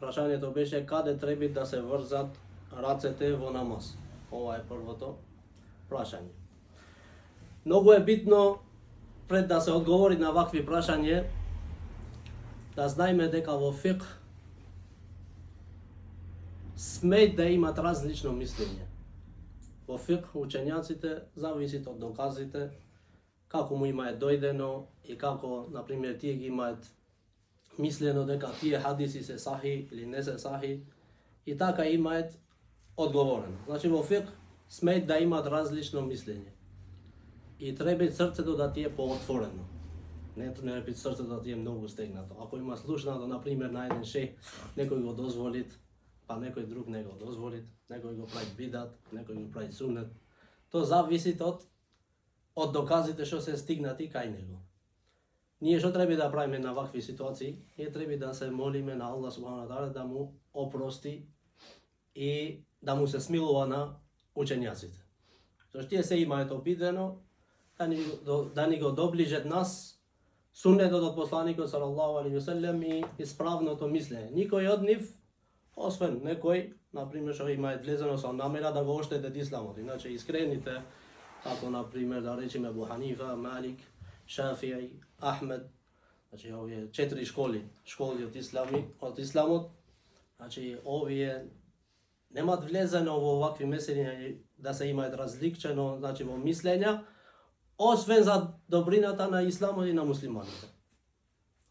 Прашањето беше каде треба да се врзат рацете во намаз. Ова е првото прашање. Многу е битно пред да се одговори на вакви прашање да знаеме дека во фик смеј да имат различно мислење. Во фик учењаците зависит од доказите, како му има дојдено и како, например, тие ги имаат мислено дека тие хадиси се сахи или не се сахи и така имаат одговорено. Значи во фик смеј да имат различно мислење. И треба срцето да ти е поотворено. Не треба срцето да ти е многу стегнато. Ако има слушнато, например, на еден шех, некој го дозволит, па некој друг не го дозволит, некој го прави бидат, некој го прави сунет. То зависи од доказите што се стигнати кај него. Ние што треба да правиме на вакви ситуации? Ние треба да се молиме на Аллах субхана тааля да му опрости и да му се смилува на учењаците. Зашто тие се имаат обидено да ни го доближат нас сунетот од посланикот салаллаху алейхи ве селем и исправното мислење. Никој од нив, освен некој, например, што имаат влезено со намера да го оштетат исламот. Иначе искрените, како например да речеме Абу Ханифа, Малик, Шафи'i, Ахмед, значи овие 4 школи од исламот, значи овие немат влезено во вакви меселиња да се имаат различено, значи во мислења, освен за добрината на исламот и на муслиманите.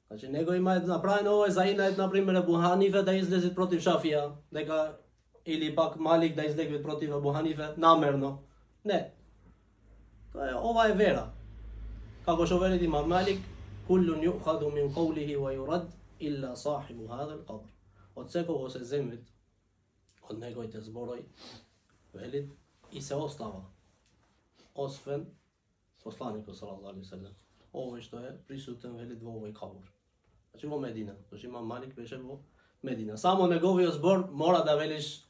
Значи него имаат направено ова за инајт, например, Абу Ханифа да излезе против Шафија, дека или пак Малик да излезе против Абу Ханифа намерно. Не. Ова е вера. Како што вели имам Малик, куллун юхаду мин қаулихи ва юрад илла сахибу хадал қабр. Од секого се земет од неговите зборови, вели, и се остава, освен посланикот салаллаху алейхи ве селем. Овој што е присутен, вели, во овој кабур. Значи во Медина, зашто имам Малик беше во Медина. Само неговиот збор мора да велиш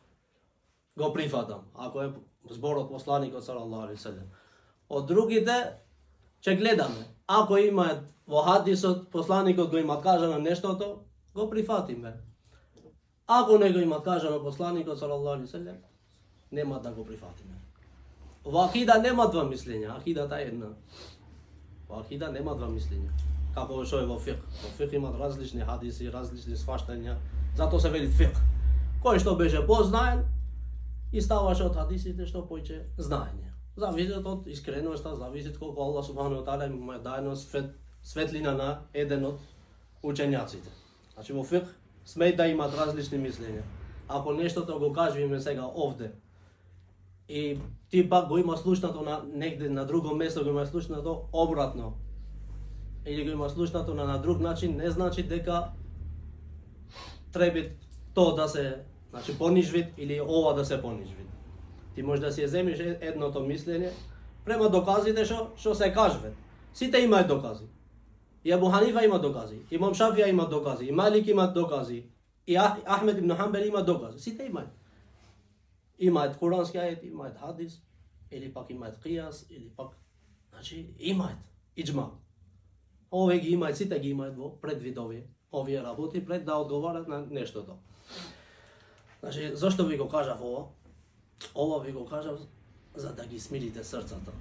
го прифатам, ако е зборот посланикот салаллаху алейхи ве селем. Од другите ќе гледаме. Ако имаат во хадисот посланикот го има кажано нештото, го прифатиме. Ако не го има кажано посланикот салаллаху алейхи ве селем, нема да го прифатиме. Во акида нема два мислења, акидата е една. Во акида нема два мислења. Како што е во фик. Во фик имат различни хадиси, различни сваштања, затоа се вели фик. Кој што беше познаен и ставаше од хадисите што појче знаење. Зависит од искреноста, зависит колку Аллах субхану тааля му е даено светлина на еден од учењаците. Значи во фик смеј да имат различни мислења. Ако нештото го кажеме сега овде и ти пак го има слушнато на негде на друго место, го има слушнато обратно или го има слушнато на друг начин, не значи дека треба то да се, значи, понижвит или ова да се понижвит. Ти може да си земиш едното мислење према доказите што се кажуват. Сите имаат докази. И Абу Ханифа има докази, Имам Шафија има докази, и Малик има докази, и Ахмед ибн Ханбел има докази. Сите имаат. Имаат курански ајет, имаат хадис, или пак имаат қияс, или пак, значи, имаат иџма. Овие ги имаат, сите ги имаат во предвид овие работи, пред да одговарат на нештото. Значи, зашто ви го кажав ова? Ова ви го кажав за да ги смирите срцата.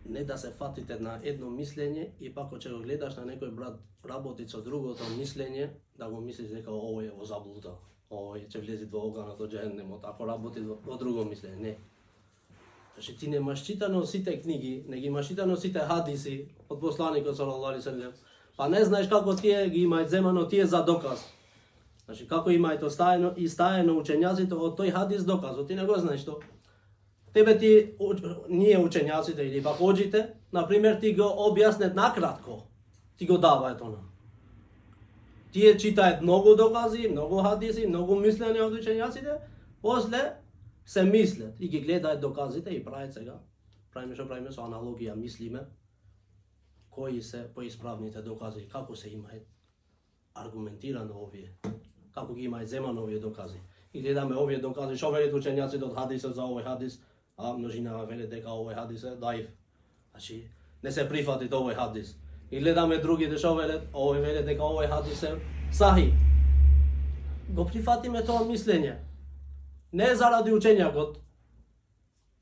Не да се фатите на едно мислење и пак ќе го гледаш на некој брат работи со другото мислење, да го мислиш дека овој е во заблуда, овој ќе влезе во оганот од џехенемот, ако работи во друго мислење. Не. Значи ти немаш читано сите книги, не ги имаш читано сите хадиси од посланикот салаллаху алейхи ве селем, па не знаеш како тие ги имаат земано тие за доказ. Значи како имаат остаено и стаено учењаците од тој хадис доказот, ти не го знаеш тоа. Тебе ние учењаците или пак оđите, например, ти го објаснет накратко, ти го даваат она. Тие читаат многу докази, многу хадиси, многу мислење од учењаците, после се мислят и ги гледаат доказите и прават сега. Правиме што правиме со аналогија, мислиме кои се поисправните докази, како се имаат аргументирано овие, како ги имаат земано овие докази. И гледаме овие докази, што велат учењаците од хадисот за овој хадис, а множина веле дека овој хадис е даиф. Значи, не се прифати овој хадис. И гледаме другите што велат, овој веле дека овој хадис е сахи. go prihvatime to mišljenje. Ne zaradi učenja god,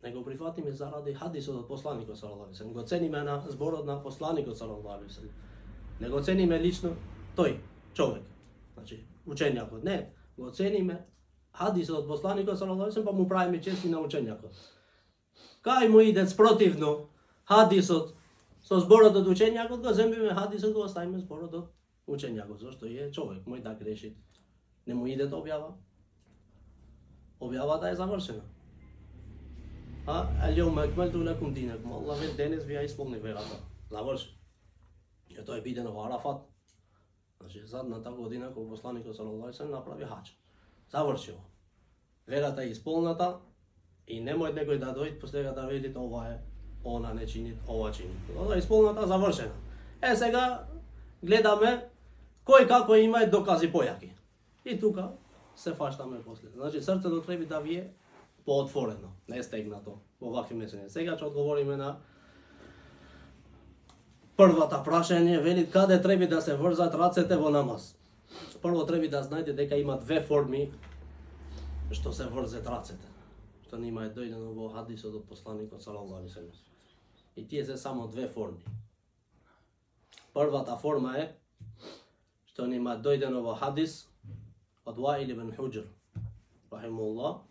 nego prihvatime zaradi hadisa od poslanika sallallahu alejhi ve sellem. Go cenime na zbor od poslanika sallallahu alejhi ve sellem. Nego cenime lično toj čovjek. Znači, učenjakot. Ne, go cenime hadisa od poslanika sallallahu alejhi ve sellem, pa mu pravime česti na učenjakot. Kaj mu ide protivno hadisot со зборот од учењакот, го земиме hadisот, го оставиме зборот од учењакот, зашто е човек, мој да греши. Не му иде да објава. Објавата е завршена. Al-yawma akmaltu lakum dinakum. Allah вел денес ви ја исполни верата. Заврши. И тоа е бидено во Арафат. Значи, задната година кога посланикот салаллаху алейхи ve sellem направи хаџ. Завршил. Верата е исполната и немој некој да дојде после да вели ова е, она не чини, ова чини. Ова е исполната, завршена. Сега гледаме кој како има докази појаки. И тука се фаштаме после. Значи, срцето треба да ви е поотворено, не стегнато во вакви месења. Сега ќе одговориме на првата прашање, вели каде треба да се врзат рацете во намаз. Прво треба да знаете дека има две форми што се врзат рацете. Што нема е дојдено во хадисот од посланикот салаллаху алейхи ve sellem. И тие се само две форми. Првата форма е што нема дојдено во хадис од Ваил ибн Хуџр рахимуллах.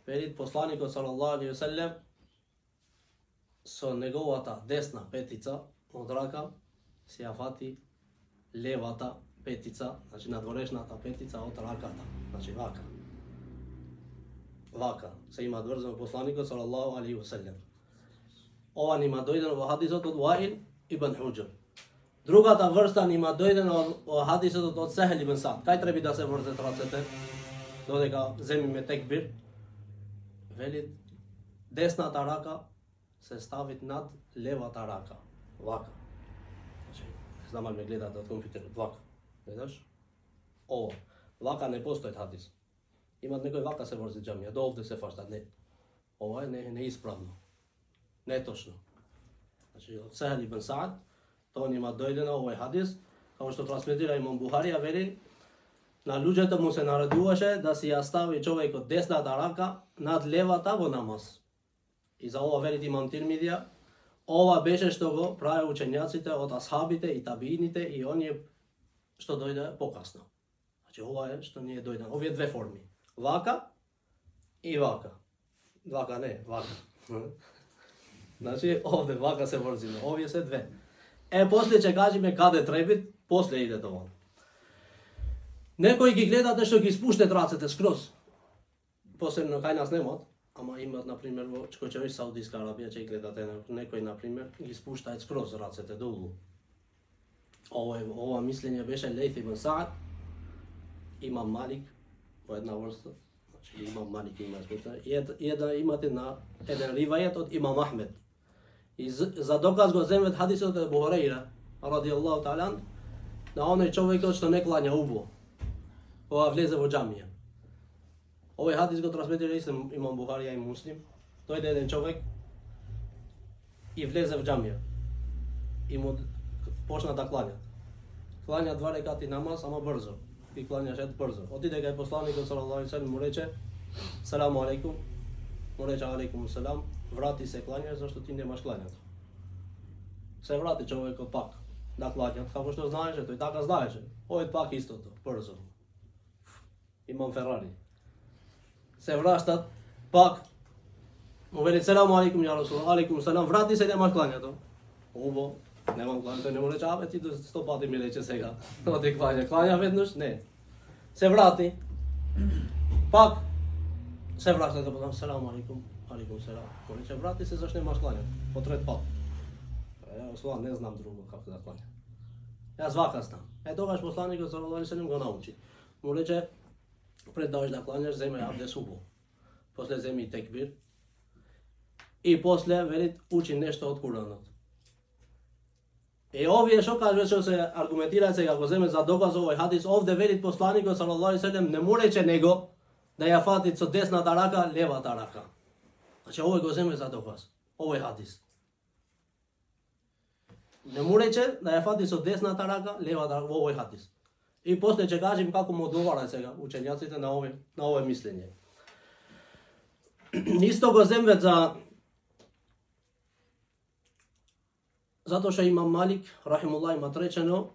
Вели посланикот салаллаху алейхи ve sellem со неговата десна петица од рака се ја фати левата петица, значи надворешната петица од раката, значи вака. Вака се има врзано посланикот салаллаху алейхи ve sellem. Ова нима дојдено во хадисот од Ваил ибн Хуџр. Другата врста нима дојдено во хадисот од Сехел ибн Сад. Кај треба да се врзат рацете? Додека земиме текбир, вели десната рака се стави над левата рака. Вака. Значи, знам ме гледате од компјутерот. Вака. Гледаш? Ова. Вака не постои хадис. Имат некој вака се врзи џамија, до овде се фаштат. Не. Ова е неисправно. Неточно. Значи, од Сехел ибн Саад, тоа нима дојдено овој хадис, како што трансмитира имам Бухарија, вели, на луѓето му се наредуваше да си ја стави човекот десната рака над левата во намаз. И за ова вели имам Тирмидија, ова беше што го прави учењаците од асхабите и табиините и оние што дојде покасно. Значи, ова е што ни е дојдено. Овие две форми. Вака и вака. Вака не, вака. Значи, овде вака се врзиме, овие се две. После ќе кажеме каде треба, после иде тоа. Некои ги гледате што ги спуштат рацете скроз. Посебно кај нас немат, ама имат, например, во Чкочевиш, Саудиска Арабија, ќе гледате некои, например, ги спуштаат скроз рацете долу. Ова мислење беше Лейth ибн Саад, Имам Малик, во една врста, значи Имам Малик има спуштање, и да имате на еден ривајет од Имам Ахмед. И за доказ го земет хадисот од Абу Хурайра, радијаллаху таала, на оној човекот што не клања убо, кога влезе во џамија. Овој хадис го трансмитира исто имам Бухарија и Муслим. Дојде еден човек и влезе во џамија. И му почна да клања. Клања два рекати намаз, ама брзо. И клањаше брзо. Отиде кај посланикот салаллаху алейхи ve sellem, му рече: "Саламу алейкум." Му рече: "Алейкум селам." Врати се клањаш зашто ти немаш клањато. Се врати човекот пак да клања, како што знаеше, тој така знаеше. Овој пак истото, брзо. Имам Ферари. Се враштат, пак му вели: "Селаму алейкум ја Расул." "Алейкум селам." Врати се, немаш клањато. Убо, немам клањато, не му рече: "Абе ти 100 пати ми рече сега." Оди клања, клања веднаш, не. Се врати. Пак се врашта да подам: "Селаму алейкум." "Алейкум селам." Му рече: "Врати се, зашто немаш клањато." По трет пат. Ја не знам друго како да клања. Јас вака знам. Тогаш посланикот салаллаху алейхи ve sellem го научи. Му рече: "Пред да да клањаш, земе абдес убо. После земи текбир. И после вели учи нешто од Куранот." Овие што кажува што се аргументираат сега го земе за доказ овој хадис, овде вели посланикот салаллаху алейхи ve sellem не му рече него да ја фати со десната рака левата рака. Значи овој го земе за доказ. Овој хадис. Не му рече да ја фати со десната рака левата рака во овој хадис. I poslije će kažem kako mu odgovara сега učenjacite na ove mišljenje. Isto go zemlje zato što Imam Malik, rahimullah, ima rečeno,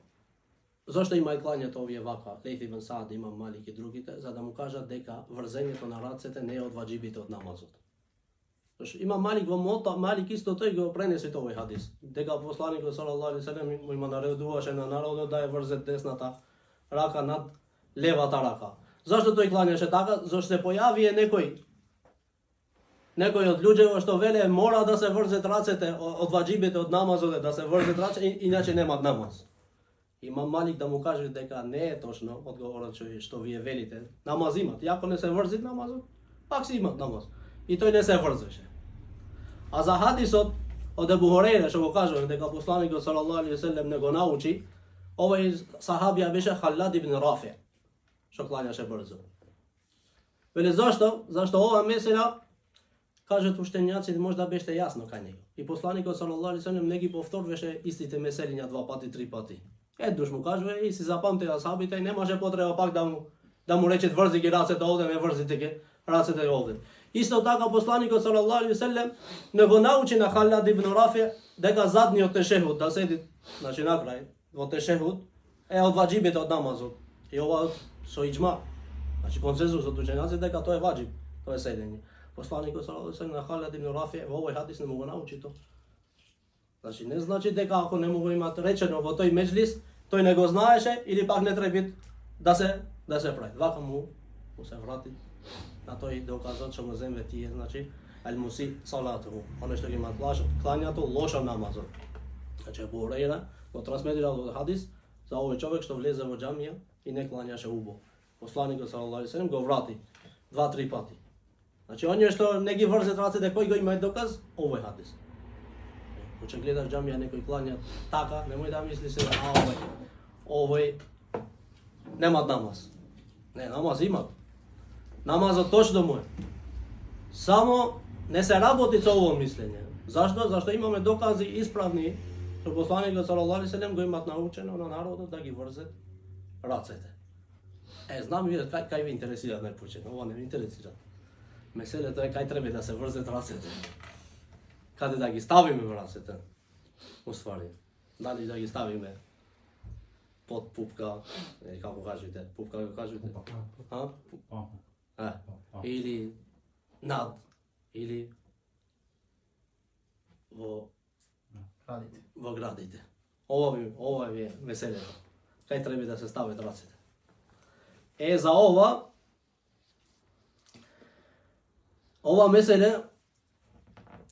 zašto ima i klanjati ovije vaka, Lejth ibn Sa'd, Imam Malik i drugite, za da mu kaže deka vrzenje to na racete ne odvađibite od namazot. Imam Malik isto to i go prenese to ovaj hadis. Deka poslanik sallallahu alejhi ve sellem mu ima nareduvaše na narodu da je vrzet desната raka nad levата raka. Zašto to i klanjaše така? Zašto se pojavi nekoj od ľuđeva što vele mora da se vrze racete od vađibite od namazove, da se vrze racete, inače nema namaz. Imam Malik da mu kaže дека не е точно odgovorat što vi velite. Namaz imat. Ako ne se vrzi namazom, pak si imat namaz. I to ne se vrzeše. A za hadisot od Ebu Hurajre što go kaže дека poslanik sallallahu alejhi ve sellem nego nauči, ovaj sahabija biše Khalad ibn Rafi, što klanjaše brzo. Veli zašto? Zašto ova mesela, kažат učenjaci, možda беше jasno kaj него. И посланикот салаллаху алейхи ve sellem не ги повторваше истите меселиња 2 пати, 3 пати. Еднаш му кажува и си запамтија асхабите и немаше потреба пак да му рече врзи ги рацете овде, не врзите ги рацете овде. Исто така посланикот салаллаху алейхи ve sellem не го научи на Халад ибн Рафи дека задниот тешехуд да седи, значи на крај во тешехуд е од ваџибите од намазот. И ова со иџма, значи консензусот учењаци дека тоа е ваџиб, тоа е седење. Посланикот салаллаху алейхи ve sellem на Халад ибн Рафи во овој хадис не му го научи тоа. Значи не значи дека ако не му го имат речено во тој меџлис, тој не го знаеше или пак не треба да се прави. Вака му се врати на тој доказот што го земе тие, значи ал-муси салату, оно што ги има клањато лошо намазот. Значи Абу Хурайра го трансмитира од хадис за овој човек што влезе во џамија и не клањаше убо. Посланикот салаллаху алейхи ve sellem го врати 2-3 пати. Значи оние што не ги врзет рацете, кој го има доказ? Овој хадис. Кога гледаш џамија некој клања така, немој да мислиш се овој нема намаз. Не, намаз има. Намазот точно му е. Само не се работи со ово мислење. Зашто? Зашто имаме докази исправни што посланикот салаллаху алейхи ve sellem го имат научено на народот да ги врзет рацете. Знам вие кај ви интересира најпочет, ова не ви интересира. Меселето е кај треба да се врзет рацете. Каде да ги ставиме во рацете? Уствари, дали да ги ставиме под пупка, како кажете, пупка го кажете? Или над, или во градите. Ова ви е меселето. Кај треба да се стават рацете? За ова меселе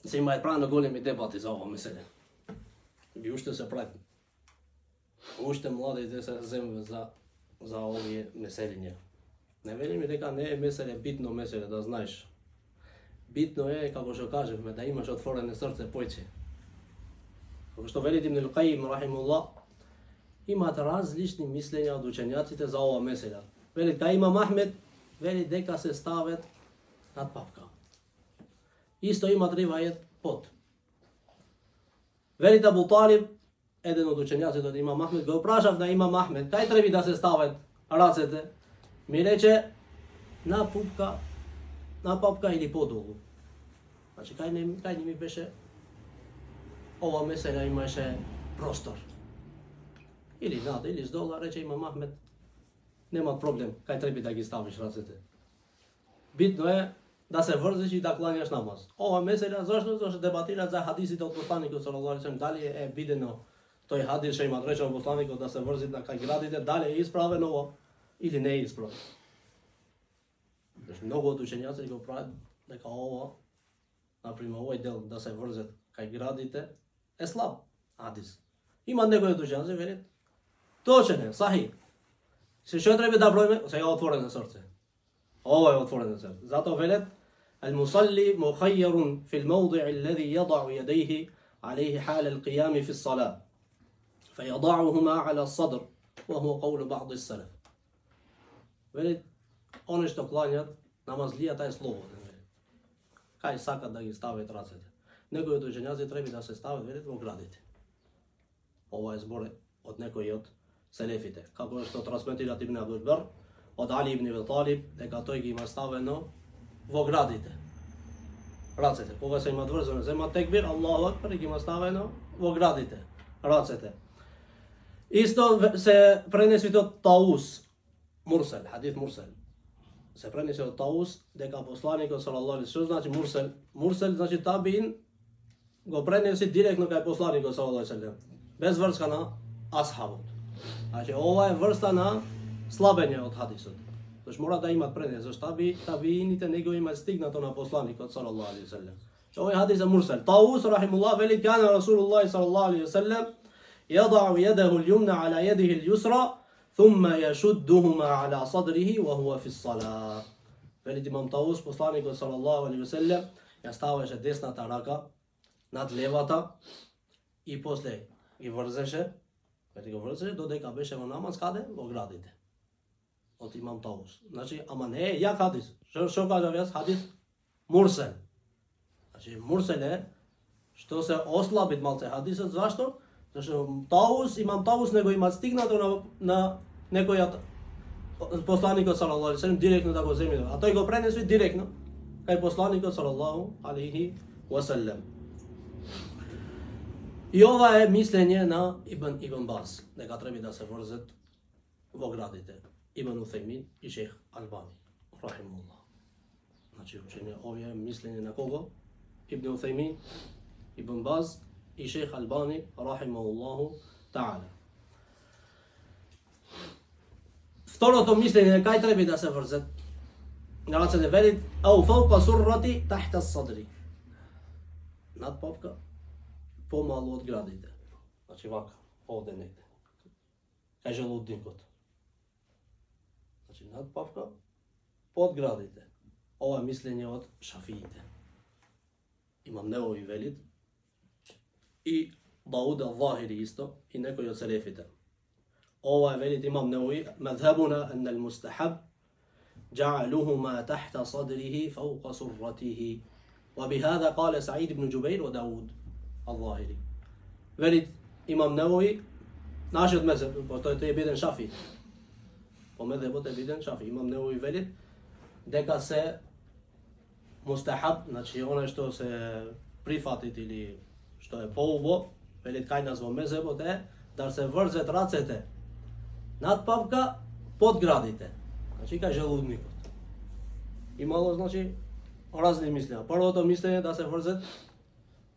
се имаат правено големи дебати за ова меселе. И уште се прави. Уште младите се земват за овие меселиња. Не велиме дека не е меселе битно меселе да знаеш. Битно е, како што кажевме, да имаш отворено срце појче. Како што вели Ибн Кајим рахимуллах, имаат различни мислења од учењаците за ова меселе. Вели кај Имам Ахмед, вели дека се стават над папка. Исто има ривајет под. Вели Абу Талиб, еден од учењаците од Имам Ахмед, го прашав на Имам Ахмед, кај треба да се стават рацете? Ми рече на папка или подолу. Значи кај не ми беше ова меселе имаше простор. Или над, или здола, рече Имам Ахмед, нема проблем, кај треба да ги ставиш рацете. Битно е да се врзиш и да клањаш намаз. Ова меселе зашто? Зашто дебатираат за хадисите од посланикот салаллаху алейхи ve sellem, дали е бидено тој хадис што има речено посланикот да се врзи на кај градите, дали е исправено ова или не е исправено. Многу од учењаци го прават дека ова, например, овој дел да се врзат кај градите е слаб хадис. Има некои од учењаци велат точен е, сахи. Се што треба да броиме? Сега отворено срце. Ова е отворено срце. Затоа велат المصلي مخير في الموضع الذي يضع يديه عليه حال القيام في الصلاة فيضعهما على الصدر وهو قول بعض السلف. Вели, они што клањат намазлијата е слободен. Кај сакат да ги стават рацете. Некои од учењаци треба да се стават, велат, во градите. Ова е збор од некои од selefite. Kako është to transmetirat Ibn Abdul Barr, od Ali ibn Abi Talib, dhe ka toj ki ma stave në vogradite. Racete, koga se ima të vërzën, se ima tekbir, Allahu Akbar, i ki ma stave në vogradite. Racete. Isto se prene svitot Taus, Mursel, hadith Mursel. Se prene svitot Taus, dhe ka poslanikot sallallahu alaihi wasallam, znači Mursel. Mursel znači tabiin, go prene si direkt në ka poslanikot sallallahu alaihi wasallam. Bez vërska na ashabut. Znači ova je vrsta na slabenje od hadisut. Znači mora da ima prene, zašto tabiinite nego ima stignato na poslanikot sallallahu alaihi wasallam. Ovo je hadis Mursel. Taus rahimullah veli kana Rasulullah sallallahu alaihi wasallam يضع يده اليمنى على يده اليسرى ثم يشدهما على صدره وهو في الصلاة. Velit Imam Taus, poslanikut sallallahu alaihi wasallam, ja staveshe desnata raka nad levata i posle i vërzeshe, do da ka beshe vë namaz kade o gradite. Od Imam Taus. Znači, ama ne, jak hadis. Što kaže vjes? Hadis Mursel. Znači, Mursel je, što se oslabit malce hadiset, zašto? Znači, Imam Taus nego ima stignato na nekoja poslanikot sallallahu alaihi wasallam direktno da go zemlje. A to i go prenesli direktno kaj poslanikot sallallahu alaihi wasallam. I ova je mišljenje na Ibn Baz, neka treba da se vrzet vogradite. Ibn Uthaymin i Šejh Albani, rahimullah. Znači, učenje, ovo je mišljenje na kogo? Ibn Uthaymin, Ibn Baz i Šejh Albani, rahimahullahu ta'ala. Второто мислене кај треба да се врзет? На рацете велит, ау фаука суррати тахта садри. Надпавка помалу од градите. Значи вака, овде негде. Кај желудникот. Значи надпавка под градите. Ова е мислење од шафиите. Имам Невови велит и Дауд ал-Захири исто и некои од селефите. Ова je velit Imam Newawi, madhhabuna anna al-mustahab ja'aluhuma tahta sadrihi fawqa surratihi. Wa bihadha qala Sa'id ibn Jubair wa Daud al-Zahiri. Velit Imam Newawi, našet mezheb, po to je biden Shafi. Po mezhebot je biden Shafi. Imam Newawi velit дека се mustahab, znači ono što se prihvatit ili što je poubo, velit kaj nazvo mezhebot je da se vrzet racete надпавка под градите. Значи кај желудникот. Имало, значи, разни мислења. Првото мислење да се врзет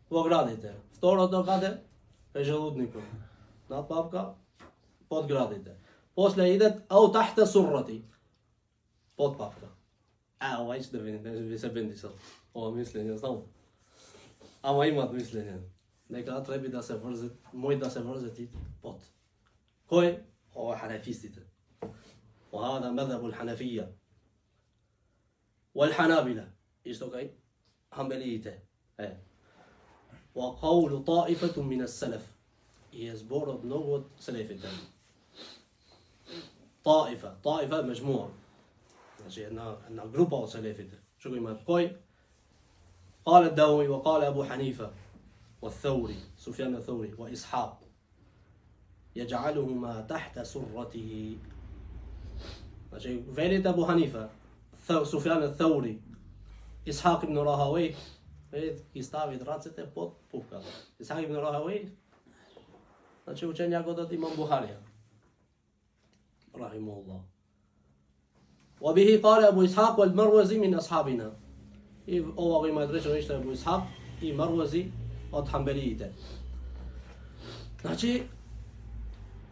во градите. Второто каде? Кај желудникот. Надпавка под градите. После идет ау тахта суррати. Подпавка. Ова ище да ви се бендисал. Ова мислење, знам. Ама имат мислење. Нека треба да се врзет, мој да се врзет и под. Кој? هو حنفيستة وهذا مذهب الحنفية والحنابلة إيشتوكاي حنبليته وقول طائفة من السلف يزبور بنوت سلف الدم طائفة مجموعة يعني أن جروبا سلف الدم شو قيمة قوي قال الداوي وقال أبو حنيفة والثوري سفيان الثوري وإسحاق يجعلهما تحت سرته. Znači, velit Abu Hanifa, Sufjan al-Thawri, Ishaq ibn Rahawayh, velit i stavit racete pod pupkat. Ishaq ibn Rahawayh, znači učenjakot od Imam Buharija, rahimahullah. وبه قال أبو إسحاق والمروزي من أصحابنا. I ova ima rečeno isto Abu Ishaq i Marwazi od Hanbelijite. Znači,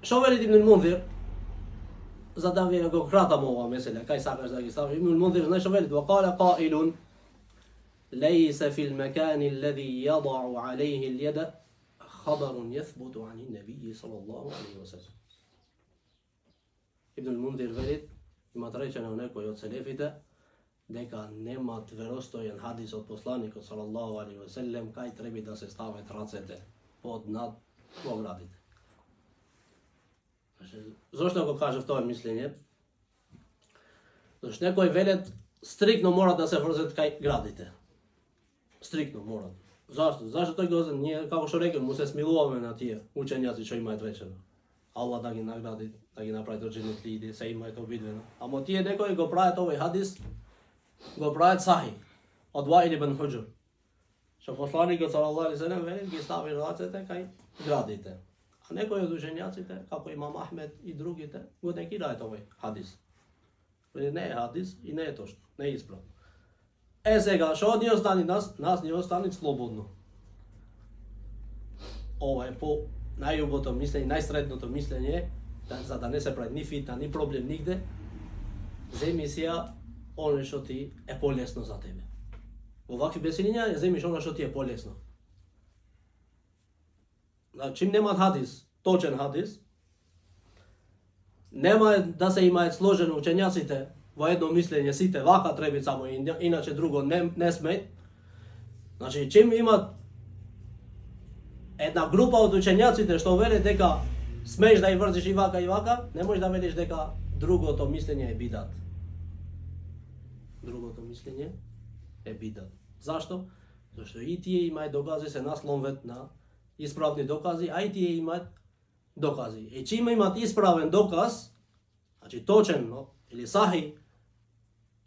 što velit Ibn al-Mundhir, za da vi go kratamo ova mesela, kaj sakaš da gi stavi, Ibn al-Mundhir, znaš što velit, وقال قائل ليس في المكان الذي يضع عليه اليد خبر يثبت عن النبي صلى الله عليه وسلم. Ibn al-Mundhir velit, ima rečeno nekoj od selefite, дека нема веростоен hadis od poslanika sallallahu alaihi wasallam kaj treba da se stave racete pod nad ogradite. Zašto го кажа тоа мислење? Зашто некој велет стрикно мора да се врзет кај градите. Стрикно мора. Зашто? Зашто тој го ние како што рекам му се смилуваме на тие учењаци што имаат речено. Allah da ги награди, да ги направи до дженет луѓе, се има ето видено. Ама тие некои го прават овој хадис, го прават сахи од Ваил ибн Хуџр. Што посланикот салаллаху алейхи селем вели ги стави рацете кај градите. А некои од учењаците, како Имам Ахмед и другите, го негираат овој хадис. Не е хадис и не е точно, не е исправно. Сега, што ни остани нас ни остани слободно. Ова е по најубото мислење, најсредното мислење, за да не се прави ни фитна, ни проблем нигде, земи сија оно што ти е полесно за тебе. Во вакви бесилиња земиш оно што ти е полесно. Чим немаат хадис, точен хадис, нема да се имаат сложено учењаците во едно мислење, сите вака треба само, иначе друго не смеат. Значи, чим имат една група од учењаците што велат дека смееш да ја врзиш и вака, не можеш да велиш дека другото мислење е бидат. Другото мислење е бидат. Зашто? Зашто и тие имаат докази, се наслонват на исправни докази, а и тие имаат докази. И чим имат исправен доказ, значи точен или сахи,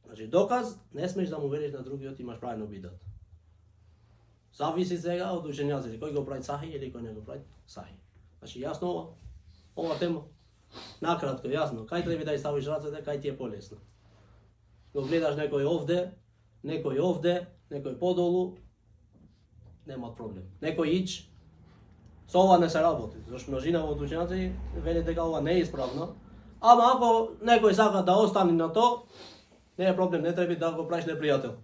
значи доказ, не смеш да му велиш на другиот имаш правено бидат. Зависи сега од учењаците, кој го прави сахи или кој не го прави сахи. Значи јасно ова тема. Накратко, јасно, кај треба да ја ставиш рацете, кај ти е полесно. Го гледаш некој овде, некој подолу, нема проблем. Некој ич, со ова не се работи, зашто множина од учењаци велат дека ова не е исправно. Ама ако некој сака да остане на то, не е проблем, не треба да го правиш непријател.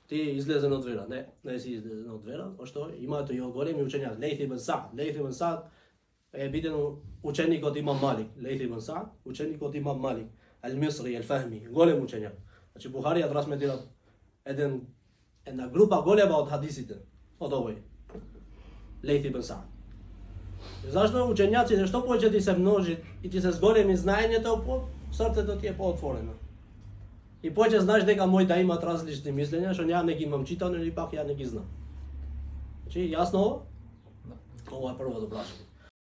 Ти излезен од вера, не си излезен од вера, пошто имаат и големи учењаци. Лейс ибн Саъд е биден ученик од Имам Малик. Лейс ибн Саъд, ученик од Имам Малик, Ал-Мисри, Ал-Фахми, голем учењак. Значи Бухаријат трансметира една група голема од хадисите, од овој. Лейс ибн Саъд. Зашто учењаците што повеќе ти се множи и ти се зголеми знаењето, срцето ти е поотворено. И повеќе знаеш дека мој да имаат различни мислења, што ја не ги имам читано или пак ја не ги знам. Значи, јасно ова? Ова е прво прашање.